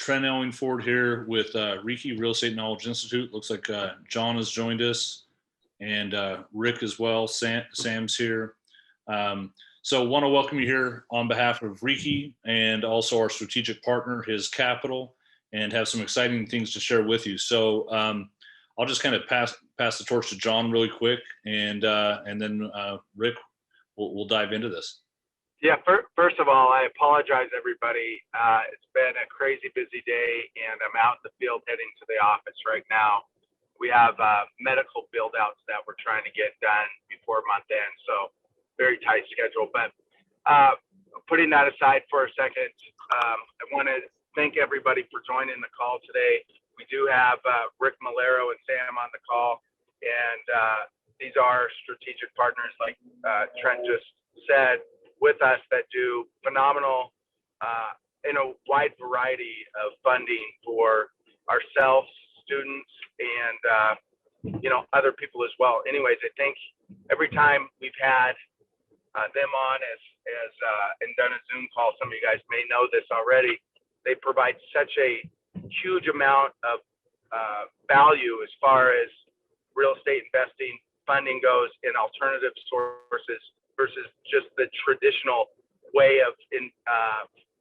Trent Ellingford here with REKI Real Estate Knowledge Institute. Looks like John has joined us, and Rick as well. Sam's here. So want to welcome you here on behalf of REKI and also our strategic partner, His Capital, and have some exciting things to share with you. So I'll just kind of pass the torch to John really quick, and then Rick, we'll dive into this. Yeah, first of all, I apologize, everybody. It's been a crazy busy day, and I'm out in the field heading to the office right now. We have medical build-outs that we're trying to get done before month end, so very tight schedule. But putting that aside for a second, I want to thank everybody for joining the call today. We do have Rick, Melero, and Sam on the call, and these are strategic partners, like Trent just said, with us, that do phenomenal in a wide variety of funding for ourselves, students, and other people as well. Anyways, I think every time we've had them on and done a Zoom call, some of you guys may know this already, they provide such a huge amount of value as far as real estate investing funding goes in alternative sources versus just the traditional way of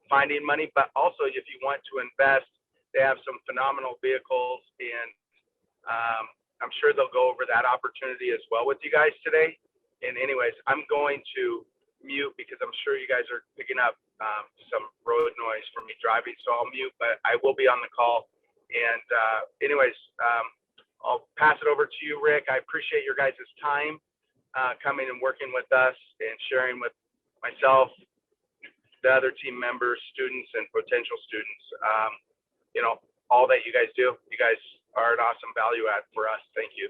finding money. But also, if you want to invest, they have some phenomenal vehicles, and I'm sure they'll go over that opportunity as well with you guys today. And anyways, I'm going to mute because I'm sure you guys are picking up some road noise from me driving, so I'll mute, but I will be on the call. And anyways, I'll pass it over to you, Rick. I appreciate your guys' time coming and working with us and sharing with myself, the other team members, students, and potential students, all that you guys do. You guys are an awesome value add for us. Thank you.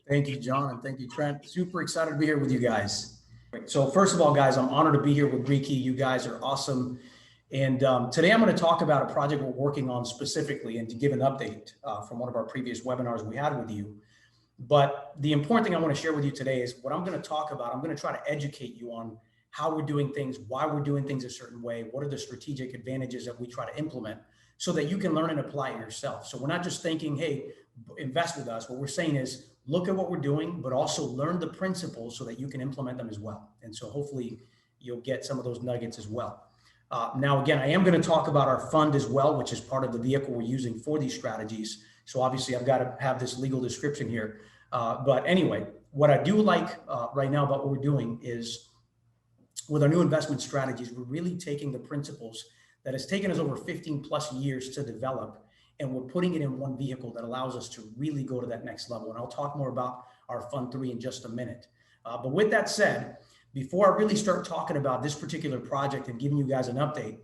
Thank you, John, and thank you, Trent. Super excited to be here with you guys. So first of all, guys, I'm honored to be here with REKI. You guys are awesome. And today I'm going to talk about a project we're working on specifically and to give an update from one of our previous webinars we had with you. But the important thing I want to share with you today is what I'm going to talk about. I'm going to try to educate you on how we're doing things, why we're doing things a certain way, what are the strategic advantages that we try to implement so that you can learn and apply it yourself. So we're not just thinking, hey, invest with us. What we're saying is look at what we're doing, but also learn the principles so that you can implement them as well. And so hopefully you'll get some of those nuggets as well. Now, again, I am going to talk about our fund as well, which is part of the vehicle we're using for these strategies. So obviously I've got to have this legal description here. But anyway, what I do like right now about what we're doing is with our new investment strategies, we're really taking the principles that has taken us over 15 plus years to develop, and we're putting it in one vehicle that allows us to really go to that next level. And I'll talk more about our Fund 3 in just a minute. But with that said, before I really start talking about this particular project and giving you guys an update,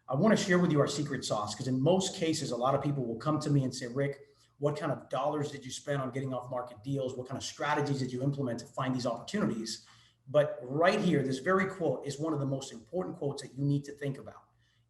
I want to share with you our secret sauce, because in most cases, a lot of people will come to me and say, Rick, what kind of dollars did you spend on getting off market deals? What kind of strategies did you implement to find these opportunities? But right here, this very quote is one of the most important quotes that you need to think about.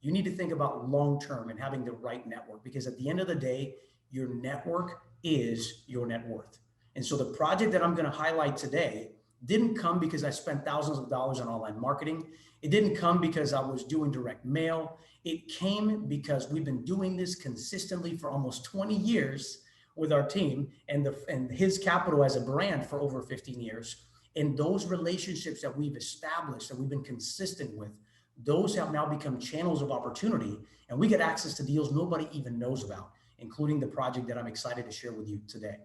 You need to think about long-term and having the right network, because at the end of the day, your network is your net worth. And so the project that I'm going to highlight today didn't come because I spent thousands of dollars on online marketing. It didn't come because I was doing direct mail. It came because we've been doing this consistently for almost 20 years with our team and His Capital as a brand for over 15 years. And those relationships that we've established, that we've been consistent with, those have now become channels of opportunity, and we get access to deals nobody even knows about, including the project that I'm excited to share with you today.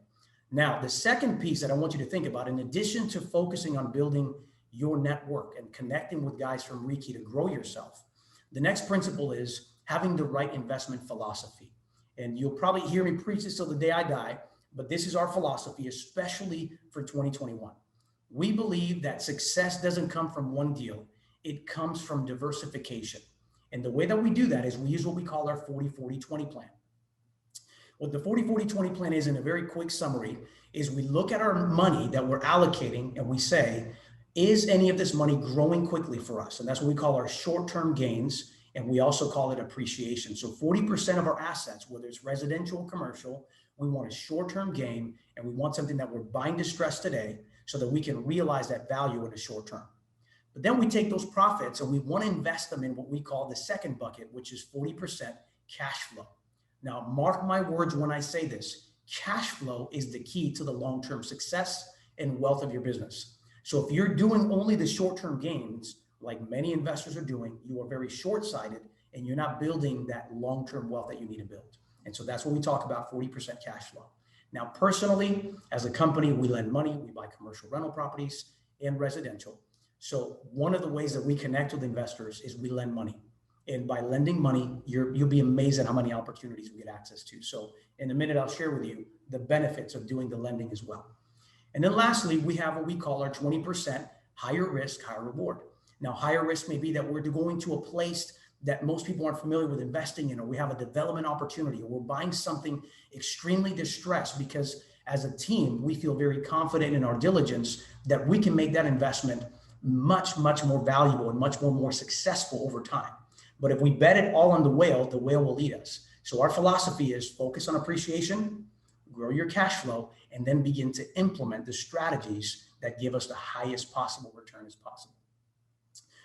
Now, the second piece that I want you to think about, in addition to focusing on building your network and connecting with guys from REKI to grow yourself, the next principle is having the right investment philosophy. And you'll probably hear me preach this till the day I die, but this is our philosophy, especially for 2021. We believe that success doesn't come from one deal. It comes from diversification. And the way that we do that is we use what we call our 40-40-20 plan. What the 40-40-20 plan is, in a very quick summary, is we look at our money that we're allocating and we say, is any of this money growing quickly for us? And that's what we call our short-term gains. And we also call it appreciation. So 40% of our assets, whether it's residential or commercial, we want a short-term gain, and we want something that we're buying distressed today so that we can realize that value in the short term. But then we take those profits and we want to invest them in what we call the second bucket, which is 40% cash flow. Now, mark my words when I say this, cash flow is the key to the long-term success and wealth of your business. So if you're doing only the short-term gains, like many investors are doing, you are very short-sighted and you're not building that long-term wealth that you need to build. And so that's what we talk about, 40% cash flow. Now, personally, as a company, we lend money, we buy commercial rental properties and residential. So one of the ways that we connect with investors is we lend money. And by lending money, you'll be amazed at how many opportunities we get access to. So in a minute, I'll share with you the benefits of doing the lending as well. And then lastly, we have what we call our 20% higher risk, higher reward. Now, higher risk may be that we're going to a place that most people aren't familiar with investing in, or we have a development opportunity, or we're buying something extremely distressed because as a team, we feel very confident in our diligence that we can make that investment much, much more valuable and much more successful over time. But if we bet it all on the whale will lead us. So our philosophy is focus on appreciation, grow your cash flow, and then begin to implement the strategies that give us the highest possible return as possible.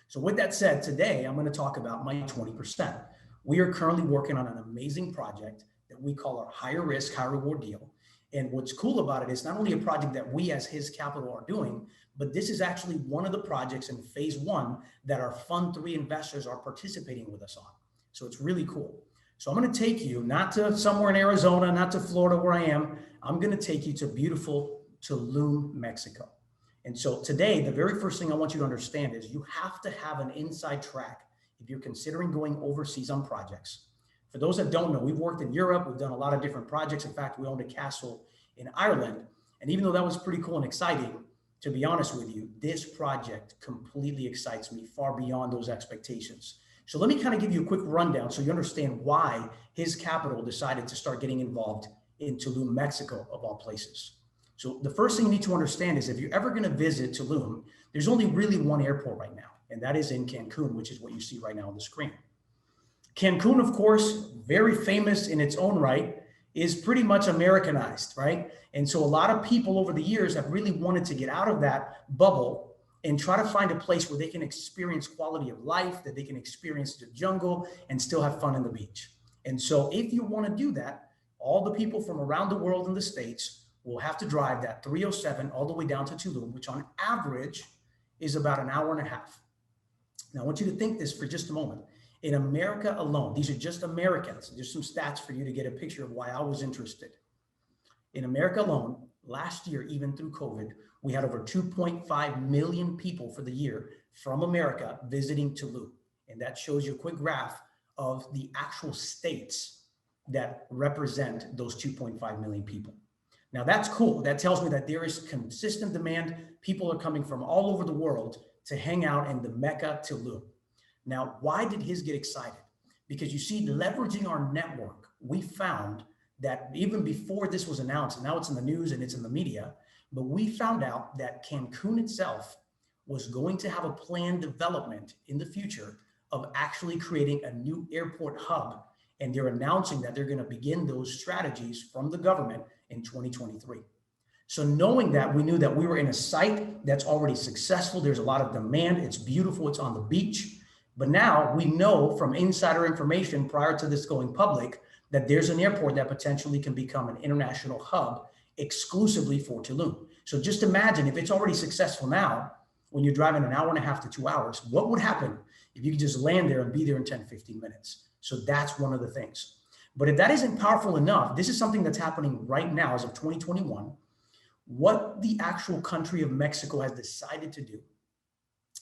So with that said, today I'm going to talk about my 20%. We are currently working on an amazing project that we call our higher risk, high reward deal. And what's cool about it is not only a project that we as His Capital are doing, but this is actually one of the projects in phase 1 that our Fund 3 investors are participating with us on. So it's really cool. So I'm going to take you not to somewhere in Arizona, not to Florida where I am. I'm going to take you to beautiful Tulum, Mexico. And so today, the very first thing I want you to understand is you have to have an inside track if you're considering going overseas on projects. For those that don't know, we've worked in Europe. We've done a lot of different projects. In fact, we owned a castle in Ireland. And even though that was pretty cool and exciting, to be honest with you, this project completely excites me far beyond those expectations. So let me kind of give you a quick rundown so you understand why His Capital decided to start getting involved in Tulum, Mexico, of all places. So the first thing you need to understand is if you're ever going to visit Tulum, there's only really one airport right now, and that is in Cancun, which is what you see right now on the screen. Cancun, of course, very famous in its own right, is pretty much Americanized, right? And so a lot of people over the years have really wanted to get out of that bubble and try to find a place where they can experience quality of life, that they can experience the jungle and still have fun on the beach. And so if you want to do that, all the people from around the world in the States will have to drive that 307 all the way down to Tulum, which on average is about an hour and a half. Now, I want you to think this for just a moment. In America alone, these are just Americans. There's some stats for you to get a picture of why I was interested. In America alone, last year, even through COVID, we had over 2.5 million people for the year from America visiting Tulum. And that shows you a quick graph of the actual states that represent those 2.5 million people. Now that's cool. That tells me that there is consistent demand. People are coming from all over the world to hang out in the Mecca Tulum. Now, why did His get excited? Because you see, leveraging our network, we found that even before this was announced, and now it's in the news and it's in the media, but we found out that Cancun itself was going to have a planned development in the future of actually creating a new airport hub. And they're announcing that they're going to begin those strategies from the government in 2023. So knowing that, we knew that we were in a site that's already successful. There's a lot of demand. It's beautiful. It's on the beach. But now we know from insider information prior to this going public that there's an airport that potentially can become an international hub exclusively for Tulum. So just imagine if it's already successful now, when you're driving an hour and a half to 2 hours, what would happen if you could just land there and be there in 10, 15 minutes? So that's one of the things. But if that isn't powerful enough, this is something that's happening right now as of 2021. What the actual country of Mexico has decided to do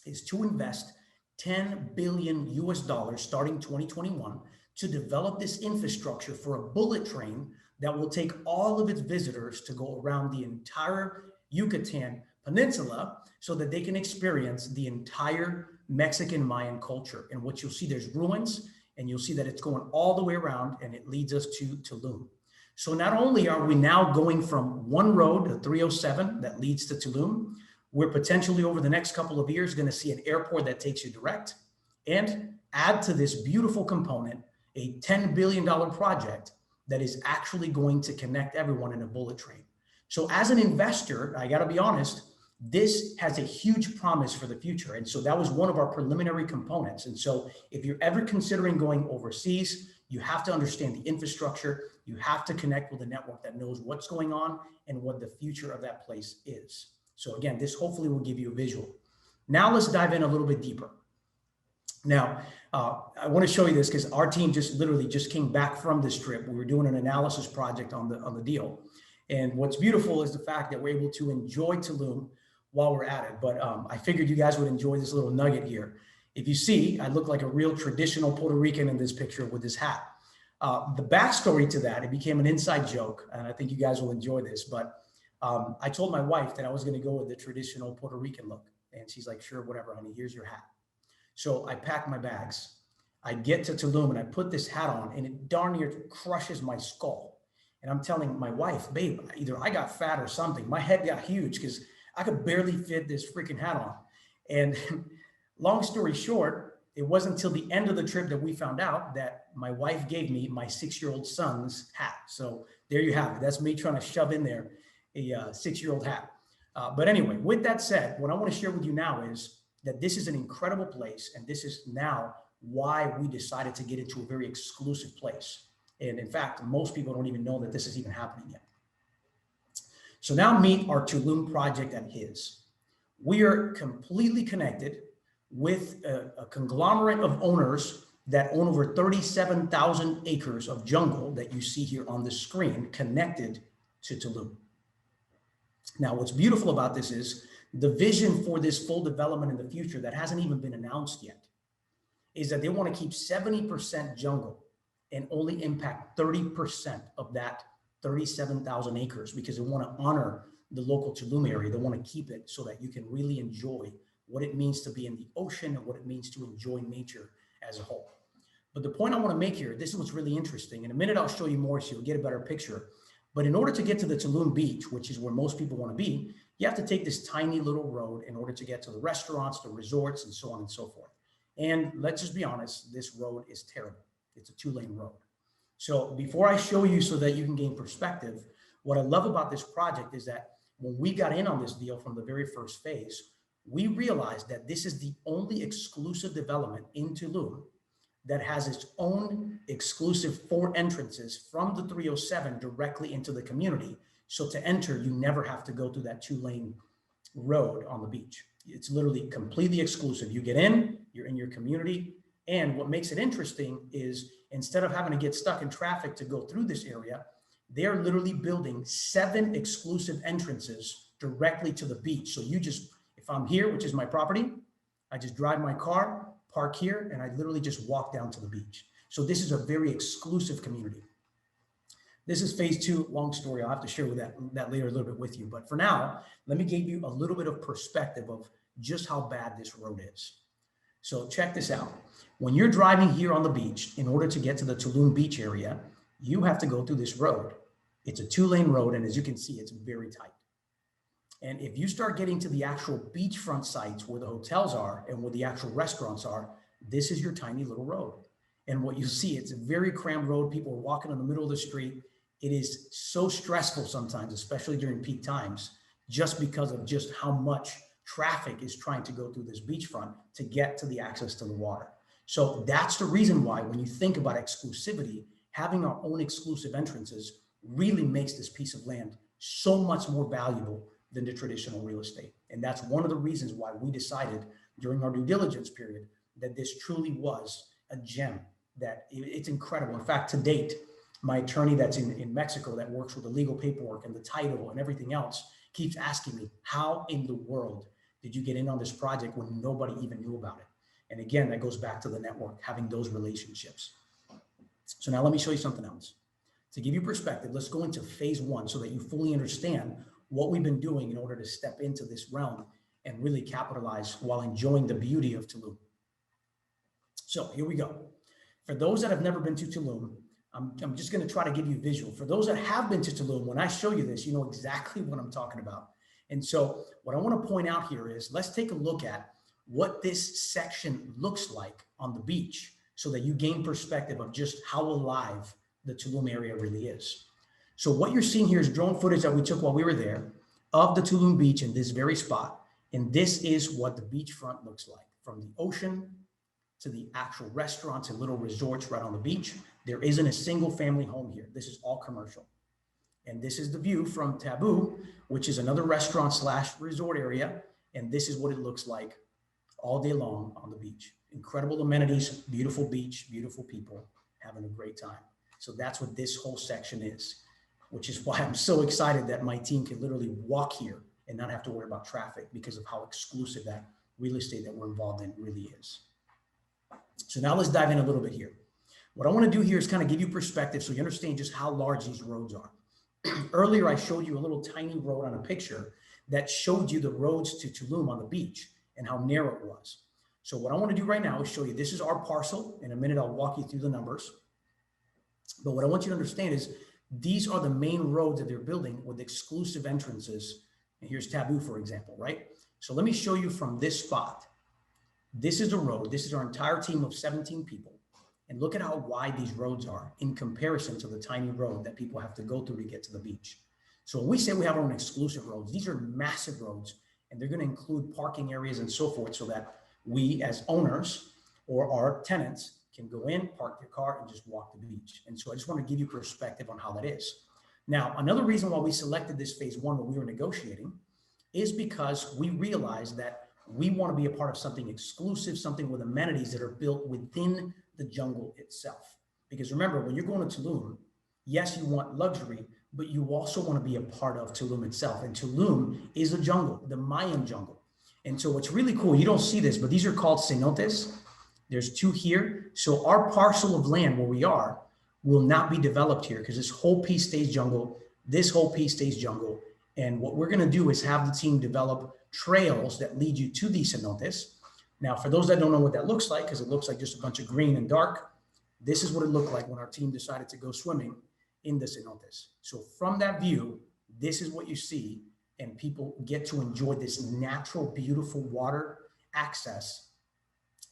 is to invest 10 billion US dollars starting 2021 to develop this infrastructure for a bullet train that will take all of its visitors to go around the entire Yucatan Peninsula so that they can experience the entire Mexican Mayan culture. And what you'll see, there's ruins, and you'll see that it's going all the way around and it leads us to Tulum. So not only are we now going from one road, the 307 that leads to Tulum, we're potentially over the next couple of years going to see an airport that takes you direct, and add to this beautiful component a $10 billion project that is actually going to connect everyone in a bullet train. So as an investor, I got to be honest, this has a huge promise for the future. And so that was one of our preliminary components. And so if you're ever considering going overseas, You have to understand the infrastructure. You have to connect with a network that knows what's going on and what the future of that place is. So again, this hopefully will give you a visual. Now let's dive in a little bit deeper. Now, I want to show you this because our team literally just came back from this trip. We were doing an analysis project on the deal. And what's beautiful is the fact that we're able to enjoy Tulum while we're at it. But I figured you guys would enjoy this little nugget here. If you see, I look like a real traditional Puerto Rican in this picture with this hat. The backstory to that, it became an inside joke, and I think you guys will enjoy this. But I told my wife that I was going to go with the traditional Puerto Rican look. And she's like, sure, whatever, honey, here's your hat. So I pack my bags. I get to Tulum and I put this hat on, and it darn near crushes my skull. And I'm telling my wife, babe, either I got fat or something. My head got huge because I could barely fit this freaking hat on. And long story short, it wasn't until the end of the trip that we found out that my wife gave me my 6-year-old son's hat. So there you have it. That's me trying to shove in there a 6-year-old hat. But anyway, with that said, what I want to share with you now is that this is an incredible place. And this is now why we decided to get into a very exclusive place. And in fact, most people don't even know that this is even happening yet. So now meet our Tulum project and his. We are completely connected with a conglomerate of owners that own over 37,000 acres of jungle that you see here on the screen connected to Tulum. Now, what's beautiful about this is the vision for this full development in the future that hasn't even been announced yet is that they want to keep 70% jungle and only impact 30% of that 37,000 acres because they want to honor the local Tulum area. They want to keep it so that you can really enjoy what it means to be in the ocean and what it means to enjoy nature as a whole. But the point I want to make here, this is what's really interesting. In a minute, I'll show you more so you'll get a better picture. But in order to get to the Tulum beach, which is where most people want to be, you have to take this tiny little road in order to get to the restaurants, the resorts, and so on and so forth. And let's just be honest, this road is terrible. It's a 2-lane road. So before I show you so that you can gain perspective, what I love about this project is that when we got in on this deal from the very first phase, we realized that this is the only exclusive development in Tulum that has its own exclusive 4 entrances from the 307 directly into the community. So to enter, you never have to go through that 2-lane road on the beach. It's literally completely exclusive. You get in, you're in your community. And what makes it interesting is instead of having to get stuck in traffic to go through this area, they're literally building 7 exclusive entrances directly to the beach. So you just, if I'm here, which is my property, I just drive my car, park here, and I literally just walk down to the beach. So this is a very exclusive community. This is phase 2, long story. I'll have to share with that later a little bit with you. But for now, let me give you a little bit of perspective of just how bad this road is. So check this out. When you're driving here on the beach, in order to get to the Tulum beach area, you have to go through this road. It's a 2-lane road, and as you can see, it's very tight. And if you start getting to the actual beachfront sites where the hotels are and where the actual restaurants are, this is your tiny little road. And what you see, it's a very crammed road. People are walking in the middle of the street. It is so stressful sometimes, especially during peak times, just because of just how much traffic is trying to go through this beachfront to get to the access to the water. So that's the reason why when you think about exclusivity, having our own exclusive entrances really makes this piece of land so much more valuable than the traditional real estate. And that's one of the reasons why we decided during our due diligence period that this truly was a gem, that it's incredible. In fact, to date, my attorney that's in Mexico that works with the legal paperwork and the title and everything else keeps asking me, how in the world did you get in on this project when nobody even knew about it? And again, that goes back to the network, having those relationships. So now let me show you something else. To give you perspective, let's go into phase 1 so that you fully understand what we've been doing in order to step into this realm and really capitalize while enjoying the beauty of Tulum. So here we go. For those that have never been to Tulum, I'm just going to try to give you a visual. For those that have been to Tulum, when I show you this, you know exactly what I'm talking about. And so what I want to point out here is let's take a look at what this section looks like on the beach so that you gain perspective of just how alive the Tulum area really is. So what you're seeing here is drone footage that we took while we were there of the Tulum beach in this very spot. And this is what the beachfront looks like from the ocean to the actual restaurants and little resorts right on the beach. There isn't a single family home here. This is all commercial. And this is the view from Taboo, which is another restaurant / resort area. And this is what it looks like all day long on the beach. Incredible amenities, beautiful beach, beautiful people, having a great time. So that's what this whole section is, which is why I'm so excited that my team can literally walk here and not have to worry about traffic because of how exclusive that real estate that we're involved in really is. So now let's dive in a little bit here. What I want to do here is kind of give you perspective so you understand just how large these roads are. Earlier, I showed you a little tiny road on a picture that showed you the roads to Tulum on the beach and how narrow it was. So what I want to do right now is show you, this is our parcel. In a minute, I'll walk you through the numbers. But what I want you to understand is these are the main roads that they're building with exclusive entrances. And here's Taboo, for example, right? So let me show you from this spot. This is the road. This is our entire team of 17 people. And look at how wide these roads are in comparison to the tiny road that people have to go through to get to the beach. So when we say we have our own exclusive roads, these are massive roads, and they're going to include parking areas and so forth so that we as owners or our tenants can go in, park their car, and just walk the beach. And so I just want to give you perspective on how that is. Now, another reason why we selected this phase one when we were negotiating is because we realized that we want to be a part of something exclusive, something with amenities that are built within the jungle itself. Because remember, when you're going to Tulum, yes, you want luxury, but you also want to be a part of Tulum itself. And Tulum is a jungle, the Mayan jungle. And so what's really cool, you don't see this, but these are called cenotes. There's 2 here. So our parcel of land where we are will not be developed here because this whole piece stays jungle. This whole piece stays jungle. And what we're going to do is have the team develop trails that lead you to these cenotes. Now, for those that don't know what that looks like, because it looks like just a bunch of green and dark, this is what it looked like when our team decided to go swimming in the cenotes. So from that view, this is what you see, and people get to enjoy this natural, beautiful water access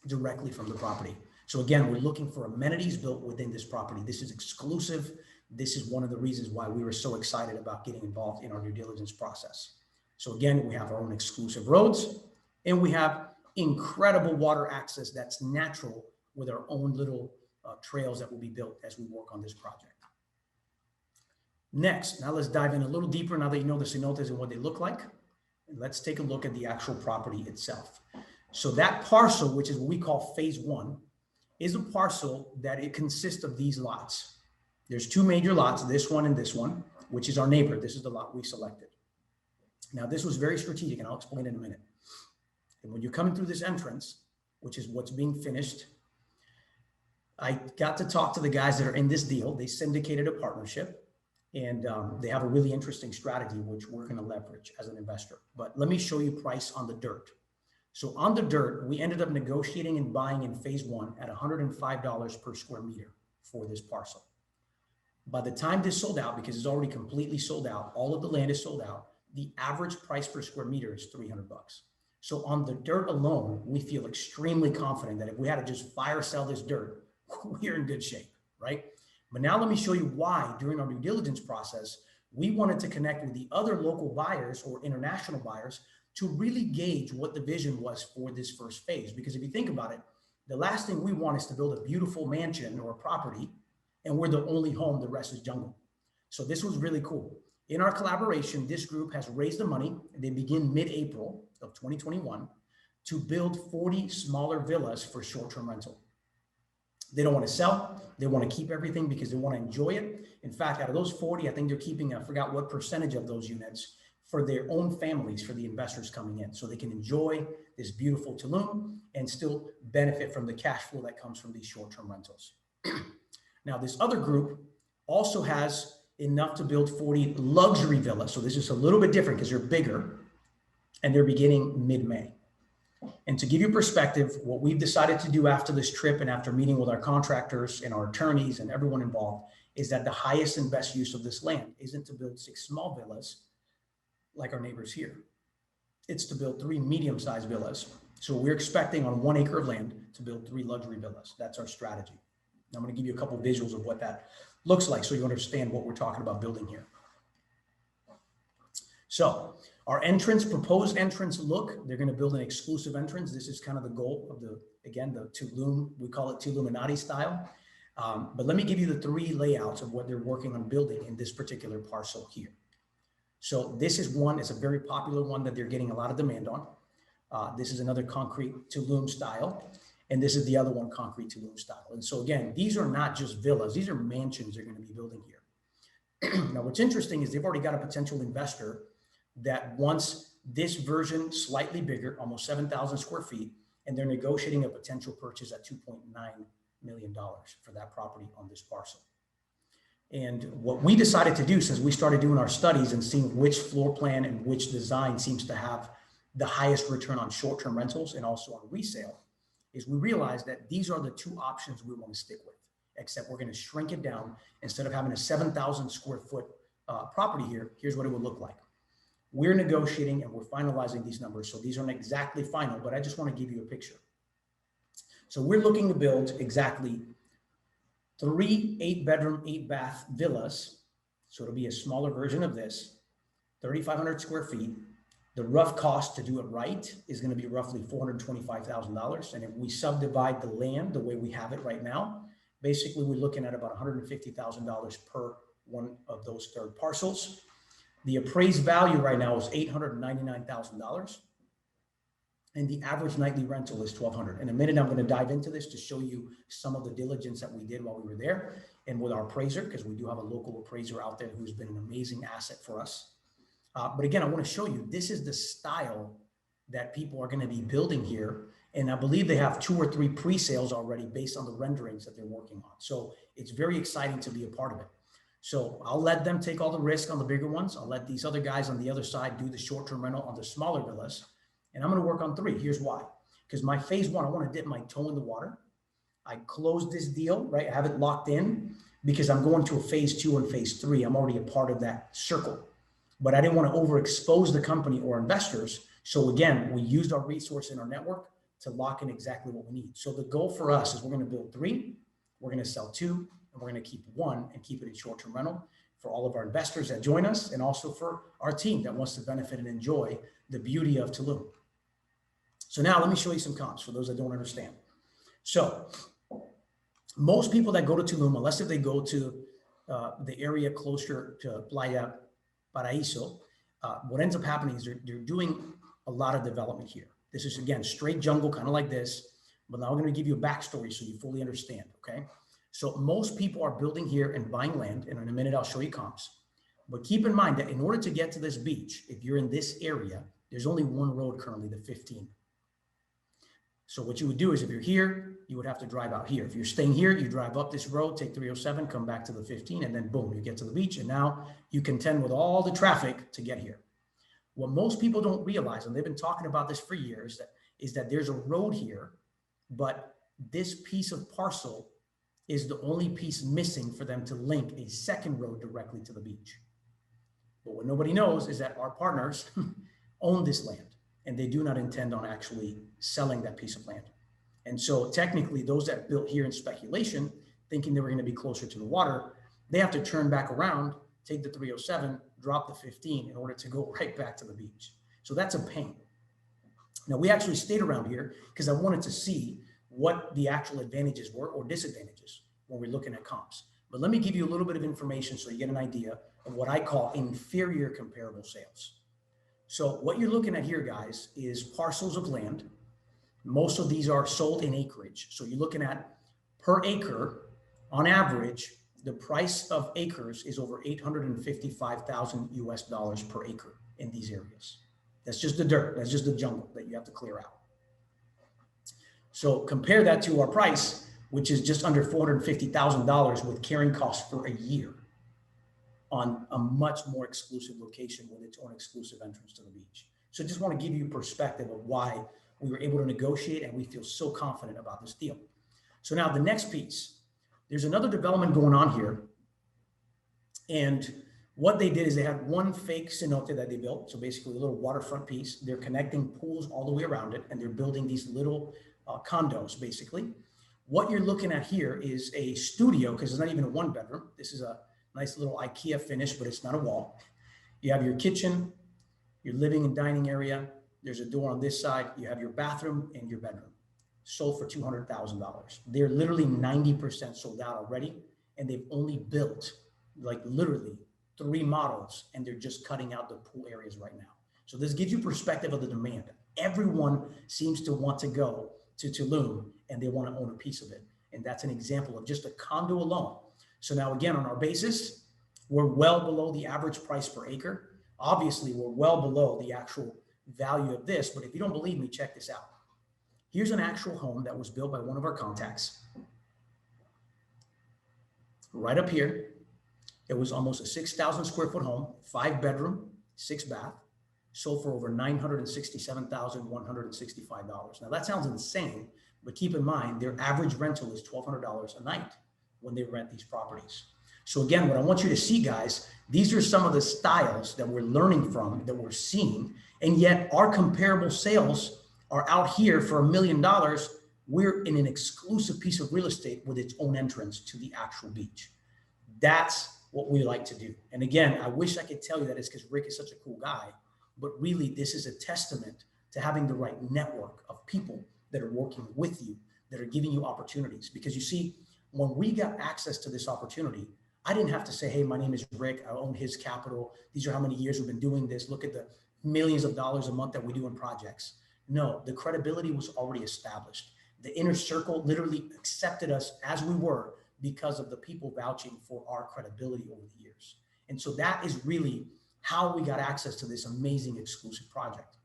directly from the property. So again, we're looking for amenities built within this property. This is exclusive. This is one of the reasons why we were so excited about getting involved in our due diligence process. So again, we have our own exclusive roads, and we have incredible water access that's natural with our own little trails that will be built as we work on this project. Next, now let's dive in a little deeper now that you know the cenotes and what they look like. And let's take a look at the actual property itself. So that parcel, which is what we call phase one, is a parcel that it consists of these lots. There's 2 major lots, this one and this one, which is our neighbor. This is the lot we selected. Now, this was very strategic, and I'll explain in a minute. And when you're coming through this entrance, which is what's being finished, I got to talk to the guys that are in this deal. They syndicated a partnership, and they have a really interesting strategy, which we're going to leverage as an investor. But let me show you price on the dirt. So on the dirt, we ended up negotiating and buying in phase one at $105 per square meter for this parcel. By the time this sold out, because it's already completely sold out, all of the land is sold out, the average price per square meter is $300. So on the dirt alone, we feel extremely confident that if we had to just fire sell this dirt, we're in good shape, right? But now let me show you why during our due diligence process, we wanted to connect with the other local buyers or international buyers to really gauge what the vision was for this first phase. Because if you think about it, the last thing we want is to build a beautiful mansion or property and we're the only home, the rest is jungle. So this was really cool. In our collaboration, this group has raised the money. They begin mid-April of 2021 to build 40 smaller villas for short-term rental. They don't want to sell. They want to keep everything because they want to enjoy it. In fact, out of those 40, I think they're keeping, I forgot what percentage of those units for their own families, for the investors coming in. So they can enjoy this beautiful Tulum and still benefit from the cash flow that comes from these short-term rentals. Now, this other group also has enough to build 40 luxury villas. So this is a little bit different because they're bigger and they're beginning mid-May. And to give you perspective, what we've decided to do after this trip and after meeting with our contractors and our attorneys and everyone involved is that the highest and best use of this land isn't to build 6 small villas like our neighbors here. It's to build 3 medium-sized villas. So we're expecting on 1 acre of land to build 3 luxury villas. That's our strategy. Now I'm going to give you a couple of visuals of what that looks like so you understand what we're talking about building here. So our entrance, proposed entrance look, they're going to build an exclusive entrance. This is kind of the goal of the Again, the Tulum, we call it Tuluminati style. But let me give you the 3 layouts of what they're working on building in this particular parcel here. So this is one, it's a very popular one that they're getting a lot of demand on. This is another concrete Tulum style. And this is the other one, concrete Tulum style. And so again, these are not just villas, these are mansions they're going to be building here. Now, what's interesting is they've already got a potential investor that wants this version slightly bigger, almost 7,000 square feet, and they're negotiating a potential purchase at $2.9 million for that property on this parcel. And what we decided to do, since we started doing our studies and seeing which floor plan and which design seems to have the highest return on short-term rentals and also on resale, is we realized that these are the 2 options we want to stick with, except we're going to shrink it down. Instead of having a 7,000 square foot property here, here's what it would look like. We're negotiating and we're finalizing these numbers. So these aren't exactly final, but I just want to give you a picture. So we're looking to build exactly 3 8-bedroom, 8-bath villas. So it'll be a smaller version of this, 3,500 square feet. The rough cost to do it right is going to be roughly $425,000. And if we subdivide the land the way we have it right now, basically we're looking at about $150,000 per one of those 3rd parcels. The appraised value right now is $899,000. And the average nightly rental is $1,200. In a minute, I'm going to dive into this to show you some of the diligence that we did while we were there and with our appraiser, because we do have a local appraiser out there who's been an amazing asset for us. But again, I want to show you, this is the style that people are going to be building here. And I believe they have 2 or 3 pre-sales already based on the renderings that they're working on. So it's very exciting to be a part of it. So I'll let them take all the risk on the bigger ones. I'll let these other guys on the other side do the short-term rental on the smaller villas. And I'm going to work on 3. Here's why. Because my phase 1, I want to dip my toe in the water. I closed this deal, right? I have it locked in because I'm going to a phase 2 and phase 3. I'm already a part of that circle. But I didn't want to overexpose the company or investors. So again, we used our resource in our network to lock in exactly what we need. So the goal for us is we're going to build 3, we're going to sell 2, and we're going to keep 1 and keep it in short-term rental for all of our investors that join us and also for our team that wants to benefit and enjoy the beauty of Tulum. So now let me show you some comps for those that don't understand. So most people that go to Tulum, unless if they go to the area closer to Playa Paraíso, what ends up happening is they're doing a lot of development here. This is, again, straight jungle, kind of like this, but now I'm going to give you a backstory so you fully understand, okay? So most people are building here and buying land, and in a minute I'll show you comps. But keep in mind that in order to get to this beach, if you're in this area, there's only one road currently, the 15. So what you would do is if you're here, you would have to drive out here. If you're staying here, you drive up this road, take 307, come back to the 15, and then boom, you get to the beach. And now you contend with all the traffic to get here. What most people don't realize, and they've been talking about this for years, is that there's a road here, but this piece of parcel is the only piece missing for them to link a second road directly to the beach. But what nobody knows is that our partners own this land, and they do not intend on actually selling that piece of land. And so technically those that built here in speculation, thinking they were going to be closer to the water, they have to turn back around, take the 307, drop the 15 in order to go right back to the beach. So that's a pain. Now we actually stayed around here because I wanted to see what the actual advantages were or disadvantages when we're looking at comps. But let me give you a little bit of information so you get an idea of what I call inferior comparable sales. So what you're looking at here, guys, is parcels of land. Most of these are sold in acreage. So you're looking at per acre, on average, the price of acres is over $855,000 US per acre in these areas. That's just the dirt. That's just the jungle that you have to clear out. So compare that to our price, which is just under $450,000 with carrying costs for a year on a much more exclusive location with its own exclusive entrance to the beach. So just want to give you perspective of why we were able to negotiate and we feel so confident about this deal. So now the next piece, there's another development going on here. And what they did is they had one fake cenote that they built. So basically a little waterfront piece. They're connecting pools all the way around it, and they're building these little condos, basically. What you're looking at here is a studio, because it's not even a 1-bedroom. This is a nice little IKEA finish, but it's not a wall. You have your kitchen, your living and dining area. There's a door on this side. You have your bathroom and your bedroom. sold for $200,000. They're literally 90% sold out already, and they've only built like literally 3 models, and they're just cutting out the pool areas right now. So this gives you perspective of the demand. Everyone seems to want to go to Tulum, and they want to own a piece of it. And that's an example of just a condo alone. So now again, on our basis, we're well below the average price per acre. Obviously, we're well below the actual value of this, but if you don't believe me, check this out. Here's an actual home that was built by one of our contacts. Right up here, it was almost a 6,000 square foot home, 5 bedroom, 6 bath, sold for over $967,165. Now that sounds insane, but keep in mind, their average rental is $1,200 a night when they rent these properties. So again, what I want you to see, guys, these are some of the styles that we're learning from, that we're seeing, and yet our comparable sales are out here for $1 million. We're in an exclusive piece of real estate with its own entrance to the actual beach. That's what we like to do. And again, I wish I could tell you that it's because Rick is such a cool guy, but really this is a testament to having the right network of people that are working with you, that are giving you opportunities. Because you see, when we got access to this opportunity, I didn't have to say, hey, my name is Rick, I own his capital. These are how many years we've been doing this. Look at the millions of dollars a month that we do in projects. No, the credibility was already established. The inner circle literally accepted us as we were because of the people vouching for our credibility over the years. And so that is really how we got access to this amazing exclusive project.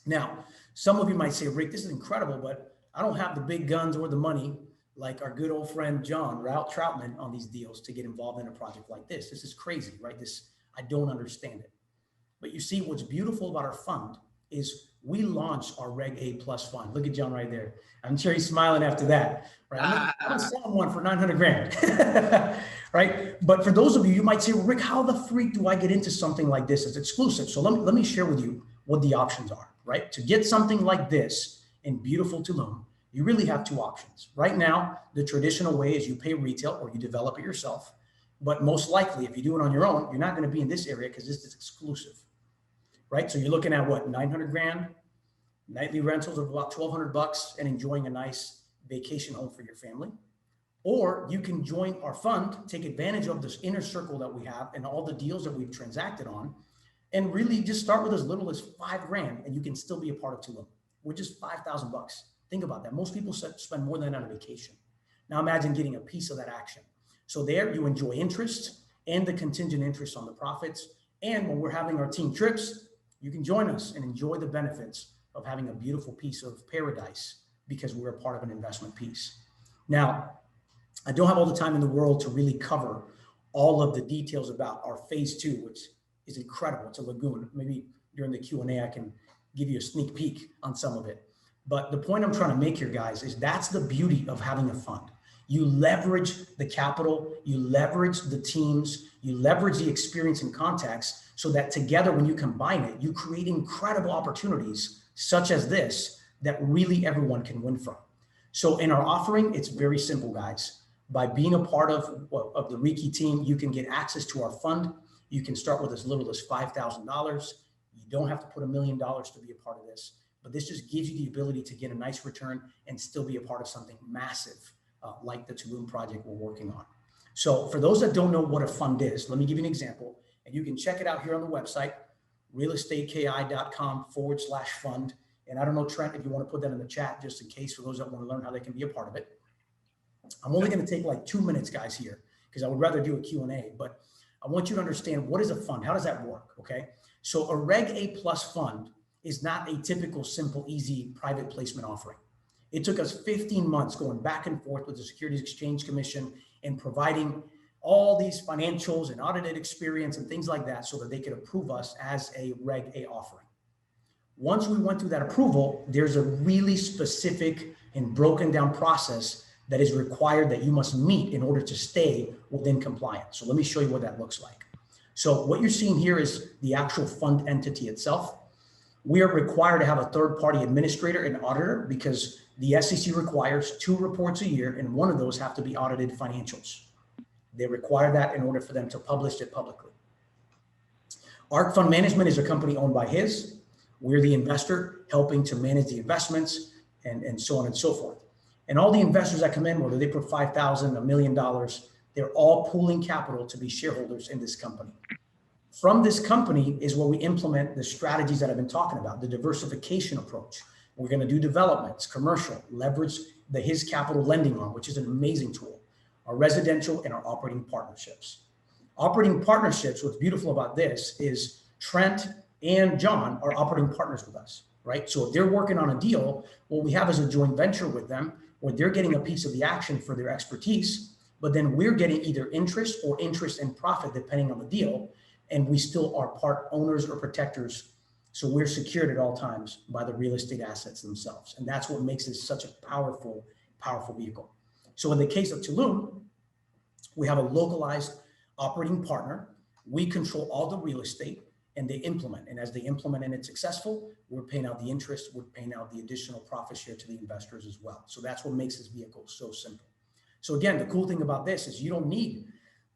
Now, some of you might say, Rick, this is incredible, but I don't have the big guns or the money like our good old friend John Troutman on these deals to get involved in a project like this. This is crazy, right? I don't understand it. But you see, what's beautiful about our fund is we launched our Reg A Plus fund. Look at John right there. I'm sure he's smiling after that, right? I'm selling one for 900 grand, right? But for those of you, you might say, well, Rick, how the freak do I get into something like this? It's exclusive. So let me share with you what the options are, right? To get something like this in beautiful Tulum, you really have 2 options. Right now, the traditional way is you pay retail or you develop it yourself. But most likely, if you do it on your own, you're not going to be in this area because this is exclusive, right? So you're looking at what, 900 grand, nightly rentals of about 1,200 bucks, and enjoying a nice vacation home for your family. Or you can join our fund, take advantage of this inner circle that we have and all the deals that we've transacted on, and really just start with as little as 5 grand, and you can still be a part of Tulum. We're just 5,000 bucks. Think about that. Most people spend more than that on a vacation. Now imagine getting a piece of that action. So there you enjoy interest and the contingent interest on the profits. And when we're having our team trips, you can join us and enjoy the benefits of having a beautiful piece of paradise because we're a part of an investment piece. Now, I don't have all the time in the world to really cover all of the details about our phase 2, which is incredible. It's a lagoon. Maybe during the Q&A, I can give you a sneak peek on some of it. But the point I'm trying to make here, guys, is that's the beauty of having a fund. You leverage the capital, you leverage the teams, you leverage the experience and contacts so that together, when you combine it, you create incredible opportunities such as this that really everyone can win from. So in our offering, it's very simple, guys. By being a part of the REKI team, you can get access to our fund. You can start with as little as $5,000. You don't have to put $1 million to be a part of this, but this just gives you the ability to get a nice return and still be a part of something massive like the Tulum project we're working on. So for those that don't know what a fund is, let me give you an example, and you can check it out here on the website, realestateki.com/fund. And I don't know, Trent, if you want to put that in the chat, just in case for those that want to learn how they can be a part of it. I'm only going to take like 2 minutes, guys, here, because I would rather do a Q&A, but I want you to understand, what is a fund? How does that work? Okay. So a Reg A Plus fund is not a typical, simple, easy private placement offering. It took us 15 months going back and forth with the Securities Exchange Commission and providing all these financials and audited experience and things like that so that they could approve us as a Reg A offering. Once we went through that approval, there's a really specific and broken down process that is required that you must meet in order to stay within compliance. So let me show you what that looks like. So what you're seeing here is the actual fund entity itself. We are required to have a third-party administrator and auditor because the SEC requires 2 reports a year, and one of those have to be audited financials. They require that in order for them to publish it publicly. Arc Fund Management is a company owned by his. We're the investor helping to manage the investments. and so on and so forth. And all the investors that come in, whether they put $5,000, $1 million, they're all pooling capital to be shareholders in this company. From this company is where we implement the strategies that I've been talking about, the diversification approach. We're going to do developments, commercial, leverage the His Capital lending arm, which is an amazing tool, our residential and our operating partnerships. Operating partnerships, what's beautiful about this is Trent and John are operating partners with us, right? So if they're working on a deal, what we have is a joint venture with them where they're getting a piece of the action for their expertise, but then we're getting either interest or interest and profit depending on the deal. And we still are part owners or protectors. So we're secured at all times by the real estate assets themselves. And that's what makes this such a powerful, powerful vehicle. So in the case of Tulum, we have a localized operating partner. We control all the real estate and they implement. And as they implement and it's successful, we're paying out the interest, we're paying out the additional profit share to the investors as well. So that's what makes this vehicle so simple. So again, the cool thing about this is you don't need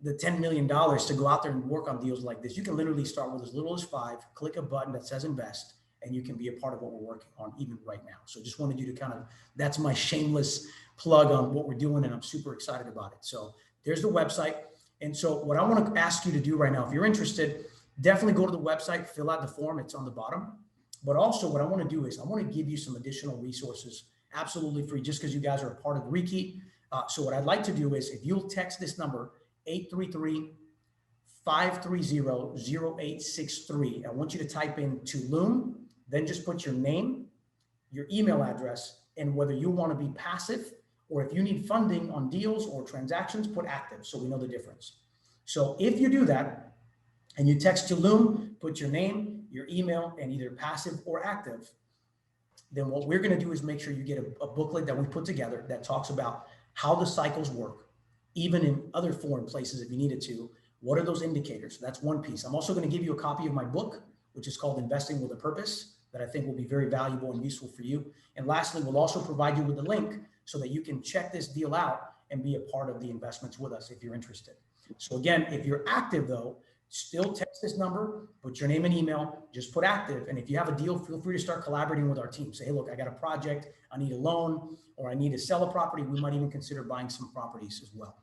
the $10 million to go out there and work on deals like this. You can literally start with as little as 5, click a button that says invest, and you can be a part of what we're working on even right now. So just wanted you to kind of, that's my shameless plug on what we're doing, and I'm super excited about it. So there's the website. And so what I want to ask you to do right now, if you're interested, definitely go to the website, fill out the form, it's on the bottom. But also what I want to do is I want to give you some additional resources, absolutely free, just because you guys are a part of REKI. So what I'd like to do is if you'll text this number, 833-530-0863. I want you to type in Tulum, then just put your name, your email address, and whether you want to be passive or if you need funding on deals or transactions, put active so we know the difference. So if you do that and you text Tulum, put your name, your email, and either passive or active, then what we're going to do is make sure you get a booklet that we put together that talks about how the cycles work, even in other foreign places if you needed to. What are those indicators? That's one piece. I'm also going to give you a copy of my book, which is called Investing with a Purpose, that I think will be very valuable and useful for you. And lastly, we'll also provide you with a link so that you can check this deal out and be a part of the investments with us if you're interested. So again, if you're active though, still text this number, put your name and email, just put active. And if you have a deal, feel free to start collaborating with our team. Say, hey, look, I got a project, I need a loan, or I need to sell a property. We might even consider buying some properties as well.